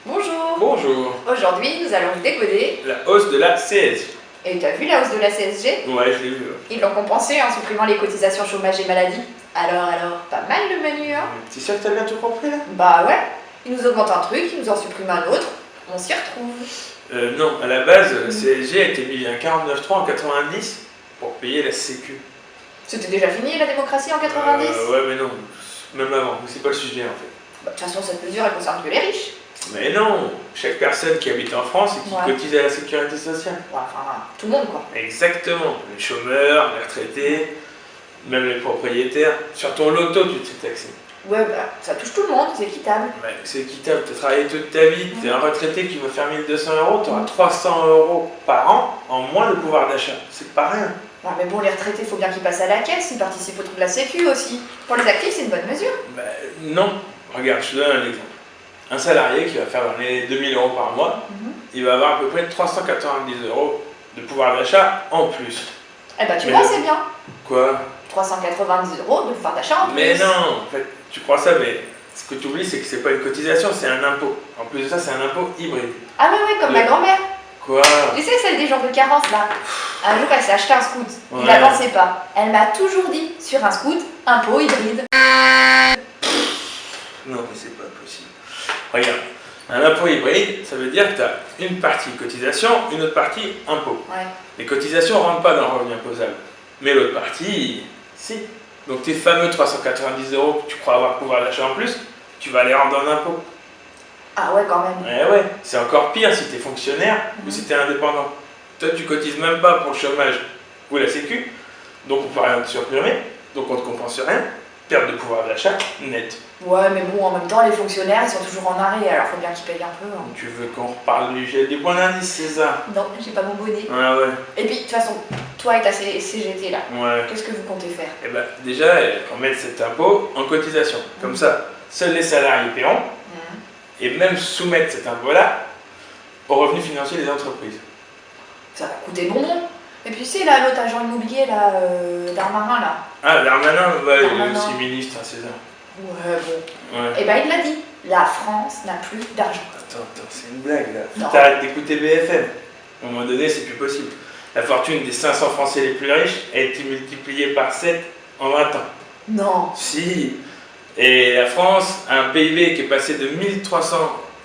Bonjour. Bonjour. Aujourd'hui, nous allons décoder. La hausse de la CSG. Et t'as vu la hausse de la CSG? Ouais, je l'ai vu. Ils l'ont compensé en supprimant les cotisations chômage et maladie. Alors, pas mal le menu, hein? T'es sûr que t'as bien tout compris là? Bah ouais. Ils nous augmentent un truc, ils nous en suppriment un autre. On s'y retrouve. Non, à la base, la CSG a été mise à 49,3 en 90 pour payer la Sécu. C'était déjà fini la démocratie en 90? Ouais, mais non, même avant, mais c'est pas le sujet en fait. Bah, de toute façon, cette mesure, elle concerne que les riches. Mais non, chaque personne qui habite en France et qui cotise à la sécurité sociale. Ouais, enfin, tout le monde quoi. Exactement, les chômeurs, les retraités, même les propriétaires. Sur ton loto, tu te fais taxer. Ouais, bah ça touche tout le monde, c'est équitable. Ouais, c'est équitable, tu as travaillé toute ta vie, tu es un retraité qui va faire 1200 €, tu auras 300 € par an en moins de pouvoir d'achat. C'est pas rien. Ouais, mais bon, les retraités, faut bien qu'ils passent à la caisse, ils participent au truc de la sécu aussi. Pour les actifs, c'est une bonne mesure. Bah, non, regarde, je te donne un exemple. Un salarié qui va faire dans les 2000 € par mois, il va avoir à peu près 390 € de pouvoir d'achat en plus. Eh bah tu vois, c'est bien. Quoi? 390 € de pouvoir d'achat en plus. Mais non, en fait, tu crois ça, mais ce que tu oublies, c'est que c'est pas une cotisation, c'est un impôt. En plus de ça, c'est un impôt hybride. Ah ouais, comme ma grand-mère. Quoi? Tu sais, celle des jours de carence là. Un jour, elle s'est acheté un scout. Ouais. Il n'avançait pas. Elle m'a toujours dit, sur un scout, impôt hybride. Non, mais c'est pas possible. Regarde, un impôt hybride, ça veut dire que tu as une partie cotisation, une autre partie impôt. Ouais. Les cotisations ne rentrent pas dans le revenu imposable. Mais l'autre partie, si. Donc tes fameux 390 € que tu crois avoir pouvoir d'achat en plus, tu vas les rendre en impôt. Ah ouais, quand même. Eh ouais, c'est encore pire si tu es fonctionnaire ou si tu es indépendant. Toi, tu cotises même pas pour le chômage ou la sécu, donc on peut rien te supprimer, donc on te compense rien. Perte de pouvoir d'achat net. Ouais, mais bon, en même temps, les fonctionnaires, ils sont toujours en arrêt, alors faut bien qu'ils payent un peu. Hein. Tu veux qu'on reparle du gel des points d'indice, c'est ça? Non, j'ai pas mon bonnet. Ouais, ouais. Et puis, de toute façon, toi et ta CGT là, Ouais. qu'est-ce que vous comptez faire? Eh ben, déjà, on met cet impôt en cotisation. Comme ça, seuls les salariés paieront et même soumettre cet impôt-là au revenu financier des entreprises. Ça va coûter bonbon. Et puis, c'est là, l'autre agent immobilier là, Darmanin là. Ah, Darmanin, ouais, il est Darmanin. aussi ministre, hein, c'est ça. Ouais, bon. Ouais. Et ben, il l'a dit, la France n'a plus d'argent. Attends, c'est une blague là. Non. T'arrêtes d'écouter BFM. À un moment donné, c'est plus possible. La fortune des 500 Français les plus riches a été multipliée par 7 en 20 ans. Non. Si. Et la France a un PIB qui est passé de 1300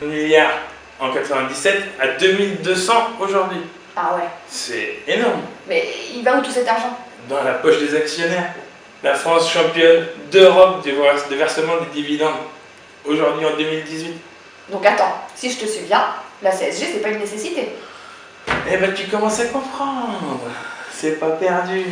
milliards en 97 à 2200 aujourd'hui. Ah ouais. C'est énorme. Mais il va où tout cet argent? Dans la poche des actionnaires. La France championne d'Europe de versement des dividendes. Aujourd'hui en 2018. Donc attends, si je te suis bien, la CSG c'est pas une nécessité. Eh ben tu commences à comprendre. C'est pas perdu.